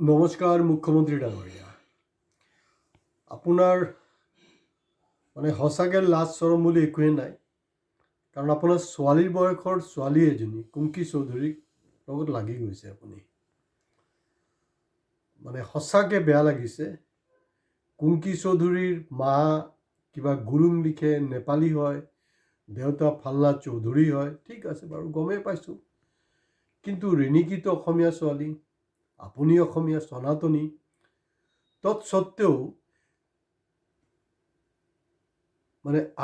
নমস্কাৰ মুখ্যমন্ত্ৰী ডাঙৰীয়া, আপোনাৰ সঁচাকৈ লাজ চৰম বুলি একোৱেই নাই। কাৰণ আপোনাৰ ছোৱালীৰ বয়সৰ ছোৱালী এজনী কুংকি চৌধুৰীৰ লগত লাগি গৈছে। আপুনি সঁচাকৈ বেয়া লাগিছে। কুংকি চৌধুৰীৰ মা কিবা গুৰুং লিখে, নেপালী হয়, দেউতা ফাল্লা চৌধুৰী হয়, ঠিক আছে বাৰু, গমেই পাইছোঁ। কিন্তু ৰিণিকীতো অসমীয়া ছোৱালী, আপুনি অসমীয়া সনাতনী, তৎসত্ত্বেও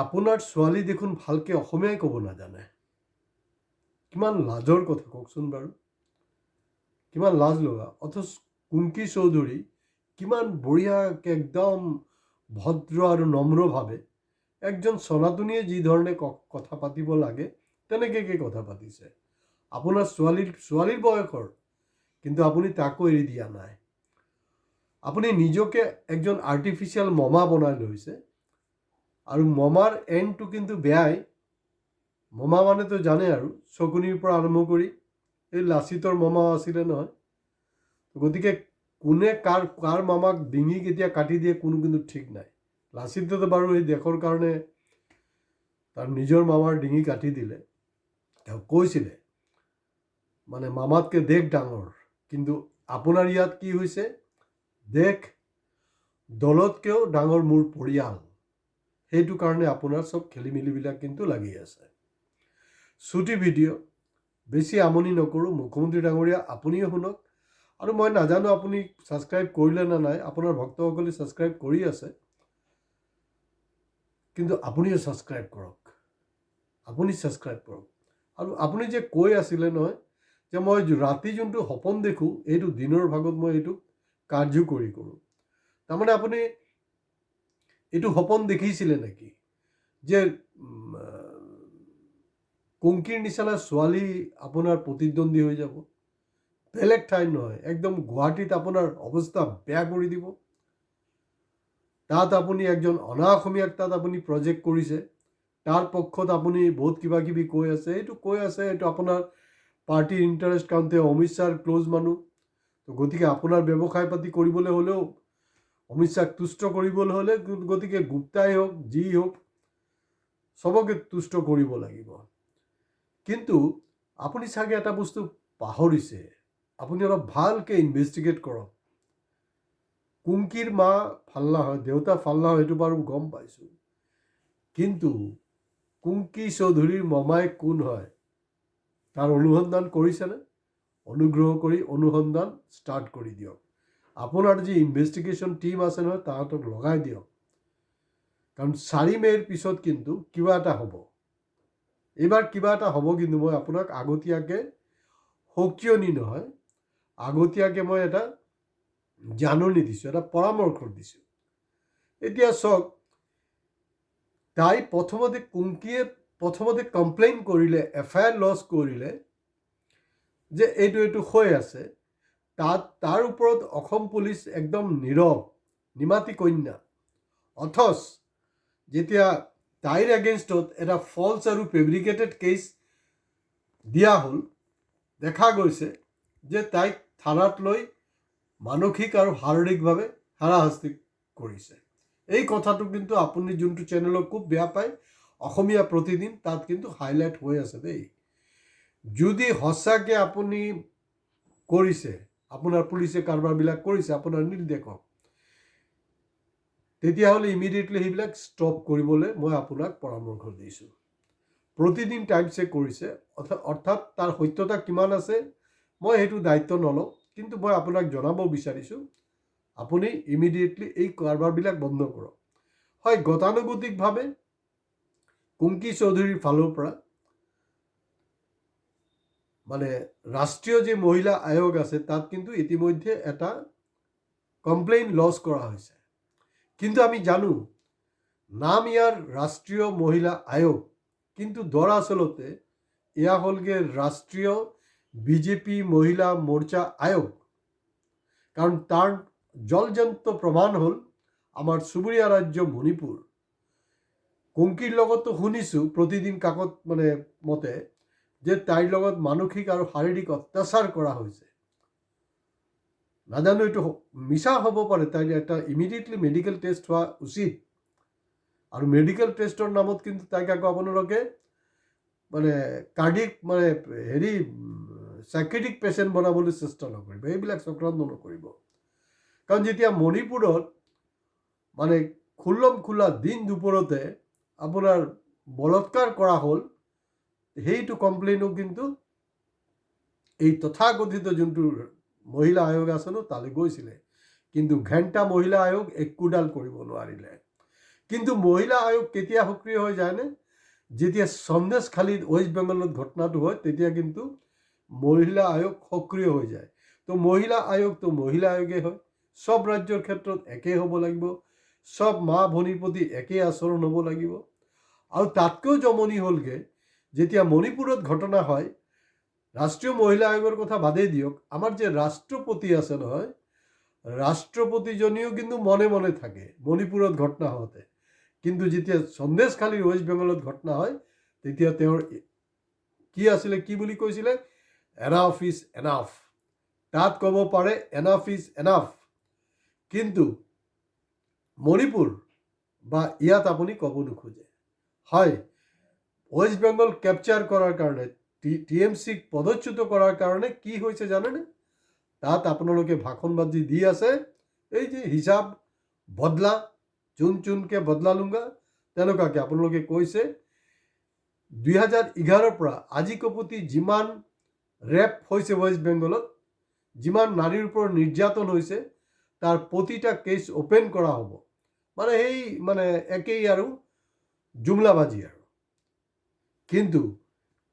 আপোনাৰ ছোৱালী দেখোন ভালকৈ অসমীয়াই ক'ব নাজানে। কিমান লাজৰ কথা কওকচোন বাৰু, কিমান লাজ লগা। অথচ কুংকি চৌধুৰী কিমান বঢ়িয়াকৈ একদম ভদ্ৰ আৰু নম্ৰভাৱে একজন সনাতনীয়ে যি ধৰণে কথা পাতিব লাগে তেনেকৈ কথা পাতিছে। আপোনাৰ ছোৱালীৰ বয়সৰ, কিন্তু আপুনি তাকো এৰি দিয়া নাই। আপুনি নিজকে একজন আৰ্টিফিচিয়েল মমা বনাই লৈছে। আৰু মমাৰ এণ্ডটো কিন্তু বেয়াই। মমা মানেতো জানে আৰু শকুনিৰ পৰা আৰম্ভ কৰি এই লাচিতৰ মমা আছিলে নহয়। গতিকে কোনে কাৰ মামাক ডিঙি কেতিয়া কাটি দিয়ে কোনো কিন্তু ঠিক নাই। লাচিতেতো বাৰু এই দেশৰ কাৰণে তাৰ নিজৰ মামাৰ ডিঙি কাটি দিলে। তেওঁ কৈছিলে মামাতকৈ দেশ ডাঙৰ। কিন্তু আপোনাৰ ইয়াত কি হৈছে, দেশ দলতকৈও ডাঙৰ মোৰ পৰিয়াল। সেইটো কাৰণে আপোনাৰ চব খেলি মেলিবিলাক কিন্তু লাগি আছে। ছুটি ভিডিঅ', বেছি আমনি নকৰোঁ। মুখ্যমন্ত্ৰী ডাঙৰীয়া, আপুনিও শুনক। আৰু মই নাজানো আপুনি ছাবস্ক্ৰাইব কৰিলে নে নাই। আপোনাৰ ভক্তসকলে ছাবস্ক্ৰাইব কৰি আছে, কিন্তু আপুনিও ছাবস্ক্ৰাইব কৰক। আপুনি ছাবস্ক্ৰাইব কৰক। আৰু আপুনি যে কৈ আছিলে নহয় যে মই ৰাতি যোনটো সপোন দেখোঁ, এইটো দিনৰ ভাগত মই এইটো কাৰ্যকৰী কৰোঁ। তাৰমানে আপুনি এইটো সপোন দেখিছিলে নেকি যে কুংকিৰ নিচিনা ছোৱালী আপোনাৰ প্ৰতিদ্বন্দ্বী হৈ যাব? বেলেগ ঠাইত নহয়, একদম গুৱাহাটীত আপোনাৰ অৱস্থা বেয়া কৰি দিব। তাত আপুনি একজন অনা অসমীয়াক তাত আপুনি প্ৰজেক্ট কৰিছে। তাৰ পক্ষত আপুনি বহুত কিবা কিবি কৈ আছে। এইটো আপোনাৰ পাৰ্টিৰ ইণ্টাৰেষ্ট কাৰণতে অমিত শ্বাহৰ ক্ল'জ মানুহ। গতিকে আপোনাৰ ব্যৱসায় পাতি কৰিবলৈ হ'লেও, অমিত শ্বাহক তুষ্ট কৰিবলৈ হ'লে, গতিকে গুপ্তাই হওক যি হওক চবকে তুষ্ট কৰিব লাগিব। কিন্তু আপুনি চাগে এটা বস্তু পাহৰিছে। আপুনি অলপ ভালকৈ ইনভেষ্টিগেট কৰক। কুংকিৰ মা ফাল্লা হয়, দেউতা ফাল্লা হয়, সেইটো বাৰু গম পাইছোঁ। কিন্তু কুংকি চৌধুৰীৰ মমাই কোন হয় তাৰ অনুসন্ধান কৰিছেনে? অনুগ্ৰহ কৰি অনুসন্ধান ষ্টাৰ্ট কৰি দিয়ক। আপোনাৰ যি ইনভেষ্টিগেশ্যন টীম আছে নহয়, তাহাঁতক লগাই দিয়ক। কাৰণ 4 মে'ৰ পিছত কিন্তু কিবা এটা হ'ব। এইবাৰ কিবা এটা হ'ব, কিন্তু মই আপোনাক আগতীয়াকৈ সকিয়নি নহয়, আগতীয়াকৈ মই এটা জাননী দিছোঁ, এটা পৰামৰ্শ দিছোঁ। এতিয়া চাওক, তাই প্ৰথমতে কমপ্লেইন কৰিলে, FIR লজ কৰিলে যে এইটো হৈ আছে। তাৰ ওপৰত অসম পুলিচ একদম নীৰৱ, নিমাতী কন্যা। অথচ যেতিয়া তাইৰ এগেইনষ্টত এটা ফলছ আৰু ফেব্ৰিকেটেড কেছ দিয়া হ'ল, দেখা গৈছে যে তাইক থানাত লৈ মানসিক আৰু শাৰীৰিকভাৱে হাৰাশাস্তি কৰিছে। এই কথাটো কিন্তু আপুনি যোনটো চেনেলক খুব বেয়া পায়, অসমীয়া প্ৰতিদিন, তাত কিন্তু হাইলাইট হৈ আছে দেই। যদি সঁচাকৈ আপুনি কৰিছে, আপোনাৰ পুলিচে কাৰবাৰবিলাক কৰিছে আপোনাৰ নিৰ্দেশক, তেতিয়াহ'লে ইমিডিয়েটলি সেইবিলাক ষ্টপ কৰিবলৈ মই আপোনাক পৰামৰ্শ দিছোঁ। প্ৰতিদিন টাইমছে কৰিছে, অৰ্থাৎ তাৰ সত্যতা কিমান আছে মই সেইটো দায়িত্ব নলওঁ। কিন্তু মই আপোনাক জনাব বিচাৰিছোঁ, আপুনি ইমিডিয়েটলি এই কাৰবাৰবিলাক বন্ধ কৰক। হয়, গতানুগতিকভাৱে কুংকি চৌধুৰীৰ ফালৰ পৰা ৰাষ্ট্ৰীয় যি মহিলা আয়োগ আছে, তাত কিন্তু ইতিমধ্যে এটা কমপ্লেইন লজ কৰা হৈছে। কিন্তু আমি জানো নাম ইয়াৰ ৰাষ্ট্ৰীয় মহিলা আয়োগ, কিন্তু দৰাচলতে এয়া হ'লগে ৰাষ্ট্ৰীয় বিজেপি মহিলা মোৰ্চা আয়োগ। কাৰণ তাৰ জলজন্ত প্ৰমাণ হ'ল আমাৰ চুবুৰীয়া ৰাজ্য মণিপুৰ। কুংকিৰ লগতো শুনিছোঁ প্ৰতিদিন কাকত মতে যে তাইৰ লগত মানসিক আৰু শাৰীৰিক অত্যাচাৰ কৰা হৈছে। নাজানো এইটো মিছা হ'ব পাৰে, তাইৰ এটা ইমিডিয়েটলি মেডিকেল টেষ্ট হোৱা উচিত। আৰু মেডিকেল টেষ্টৰ নামত কিন্তু তাইক আকৌ আপোনালোকে মানে কাৰ্ডিক মানে হেৰি চাইকেটিক পেচেণ্ট বনাবলৈ চেষ্টা নকৰিব, এইবিলাক চক্ৰান্ত নকৰিব। কাৰণ যেতিয়া মণিপুৰত মানে খোলা দিন দুপৰতে আপোনাৰ বলৎকাৰ কৰা হ'ল, সেইটো কমপ্লেইনো কিন্তু এই তথাকথিত যোনটো মহিলা আয়োগ আছে ন, তালৈ গৈছিলে। কিন্তু ঘণ্টা মহিলা আয়োগ একোডাল কৰিব নোৱাৰিলে। কিন্তু মহিলা আয়োগ কেতিয়া সক্ৰিয় হৈ যায়নে, যেতিয়া সন্দেশখালীত ৱেষ্ট বেংগলত ঘটনাটো হয়, তেতিয়া কিন্তু মহিলা আয়োগ সক্ৰিয় হৈ যায়। তো মহিলা আয়োগটো মহিলা আয়োগে হয়, সব ৰাজ্যৰ ক্ষেত্ৰত একেই হ'ব লাগিব, সব মা ভনীৰ প্ৰতি একেই আচৰণ হ'ব লাগিব। আৰু তাতকৈও জমনি হ'লগৈ, যেতিয়া মণিপুৰত ঘটনা হয়, ৰাষ্ট্ৰীয় মহিলা আয়োগৰ কথা বাদেই দিয়ক, আমাৰ যে ৰাষ্ট্ৰপতি আছে নহয়, ৰাষ্ট্ৰপতিজনীও কিন্তু মনে মনে থাকে মণিপুৰত ঘটনা হওঁতে। কিন্তু যেতিয়া সন্দেশখালীৰ ৱেষ্ট বেংগলত ঘটনা হয়, তেতিয়া তেওঁৰ কি আছিলে, কি বুলি কৈছিলে, এনাফ ইজ এনাফ। তাত ক'ব পাৰে এনাফ ইজ এনাফ, কিন্তু মণিপুৰ বা ইয়াত আপুনি ক'ব নোখোজে। হয়, ৱেষ্ট বেংগল কেপচাৰ কৰাৰ কাৰণে, TMCক পদচ্যুত কৰাৰ কাৰণে কি হৈছে জানেনে, তাত আপোনালোকে ভাষণবাজি দি আছে, এই যে হিচাপ বদলা, চুনকে বদলা লুংগা, তেনেকুৱাকৈ আপোনালোকে কৈছে 2011 পৰা আজিকো প্ৰতি যিমান ৰেপ হৈছে ৱেষ্ট বেংগলত, যিমান নাৰীৰ ওপৰত নিৰ্যাতন হৈছে, তাৰ প্ৰতিটা কেছ অপেন কৰা হ'ব। মানে সেই মানে একেই আৰু জুমলাবাজি আৰু। কিন্তু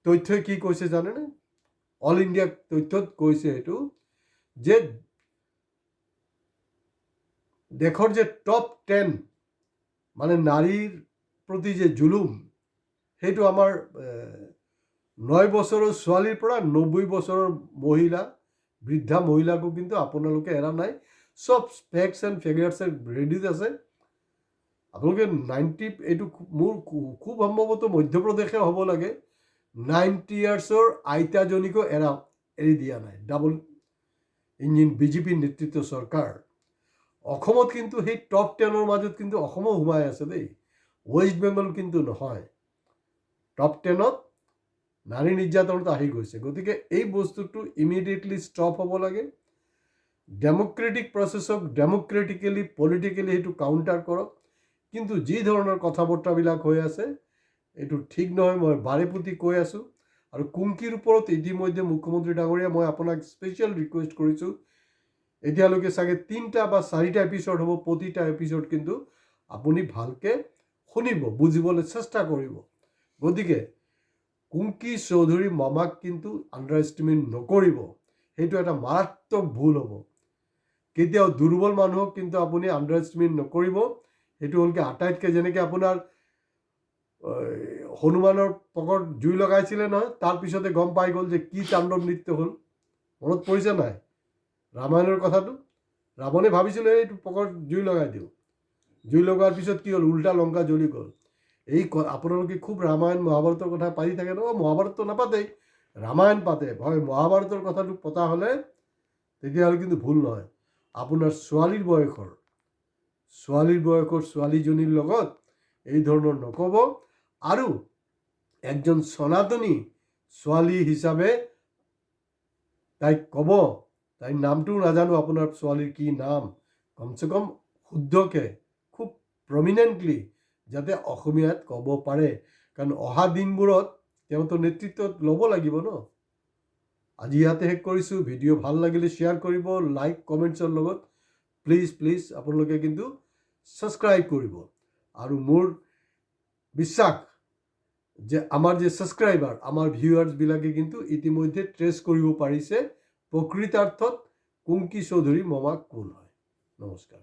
তথ্যই কি কৈছে জানেনে, অল ইণ্ডিয়া তথ্যত কৈছে এইটো যে দেশৰ যে টপ 10 মানে নাৰীৰ প্ৰতি যে জুলুম, সেইটো আমাৰ 9 বছৰৰ ছোৱালীৰ পৰা 90 বছৰৰ মহিলা, বৃদ্ধা মহিলাকো কিন্তু আপোনালোকে এৰা নাই। সব ফেক্টছ এণ্ড ফিগাৰ্ছ ৰেডিত আছে। আপোনালোকে 90, এইটো মোৰ খুব সম্ভৱতঃ মধ্যপ্ৰদেশে হ'ব লাগে, 90 ইয়াৰ্ছৰ আইতাজনীকো এৰি দিয়া নাই ডাবল ইঞ্জিন BJP নেতৃত্ব চৰকাৰ। অসমত কিন্তু সেই টপ 10ৰ মাজত কিন্তু অসমো সোমাই আছে দেই, ৱেষ্ট বেংগল কিন্তু নহয়। টপ 10ত নাৰী নিৰ্যাতনত আহি গৈছে। গতিকে এই বস্তুটো ইমিডিয়েটলি ষ্টপ হ'ব লাগে। ডেমক্ৰেটিক প্ৰচেছক ডেমক্ৰেটিকেলি পলিটিকেলি সেইটো কাউণ্টাৰ কৰক। কিন্তু যি ধৰণৰ কথা বতৰাবিলাক হৈ আছে, এইটো ঠিক নহয়, মই বাৰে প্ৰতি কৈ আছোঁ। আৰু কুংকিৰ ওপৰত ইতিমধ্যে মুখ্যমন্ত্ৰী ডাঙৰীয়া, মই আপোনাক স্পেচিয়েল ৰিকুৱেষ্ট কৰিছোঁ, এতিয়ালৈকে চাগে 3টা বা 4টা এপিছড হ'ব, প্ৰতিটা এপিছড কিন্তু আপুনি ভালকৈ শুনিব, বুজিবলৈ চেষ্টা কৰিব। গতিকে কুংকি চৌধুৰী মামাক কিন্তু আণ্ডাৰ এষ্টিমেট নকৰিব, সেইটো এটা মাৰাত্মক ভুল হ'ব। কেতিয়াও দুৰ্বল মানুহক কিন্তু আপুনি আণ্ডাৰ এষ্টিমেট নকৰিব। সেইটো হ'লকৈ আটাইতকৈ, যেনেকৈ আপোনাৰ হনুমানৰ পকৰত জুই লগাইছিলে নহয়, তাৰপিছতে গম পাই গ'ল যে কি তাণ্ডৱ নৃত্য হ'ল। মনত পৰিছে নাই ৰামায়ণৰ কথাটো? ৰাৱণে ভাবিছিলে এইটো পকৰত জুই লগাই দিওঁ, জুই লগোৱাৰ পিছত কি হ'ল, উল্টা লংকা জ্বলি গ'ল। এই আপোনালোকে খুব ৰামায়ণ মহাভাৰতৰ কথা পাতি থাকে ন, মহাভাৰতটো নাপাতেই, ৰামায়ণ পাতে। হয়, মহাভাৰতৰ কথাটো পতা হ'লে তেতিয়াহ'লে কিন্তু ভুল নহয়। আপোনাৰ ছোৱালীৰ বয়সৰ ছোৱালীজনীৰ লগত এই ধৰণৰ নক'ব। আৰু একজন সনাতনী ছোৱালী হিচাপে তাইক ক'ব, তাইৰ নামটোও নাজানো, আপোনাৰ ছোৱালীৰ কি নাম, কমচে কম শুদ্ধকৈ খুব প্ৰমিনেণ্টলি যাতে অসমীয়াত ক'ব পাৰে। কাৰণ অহা দিনবোৰত তেওঁতো নেতৃত্বত ল'ব লাগিব ন। আজি ইয়াতে শেষ কৰিছোঁ। ভিডিঅ' ভাল লাগিলে শ্বেয়াৰ কৰিব, লাইক কমেণ্টছৰ লগত প্লিজ আপোনালোকে কিন্তু ছাবস্ক্ৰাইব কৰিব। আৰু মোৰ বিশ্বাস যে আমাৰ যে ছাবস্ক্ৰাইবাৰ, আমাৰ ভিউৱাৰ্ছবিলাকে কিন্তু ইতিমধ্যে ট্ৰেছ কৰিব পাৰিছে প্ৰকৃতাৰ্থত কুংকি চৌধুৰী মামা কোন হয়। নমস্কাৰ।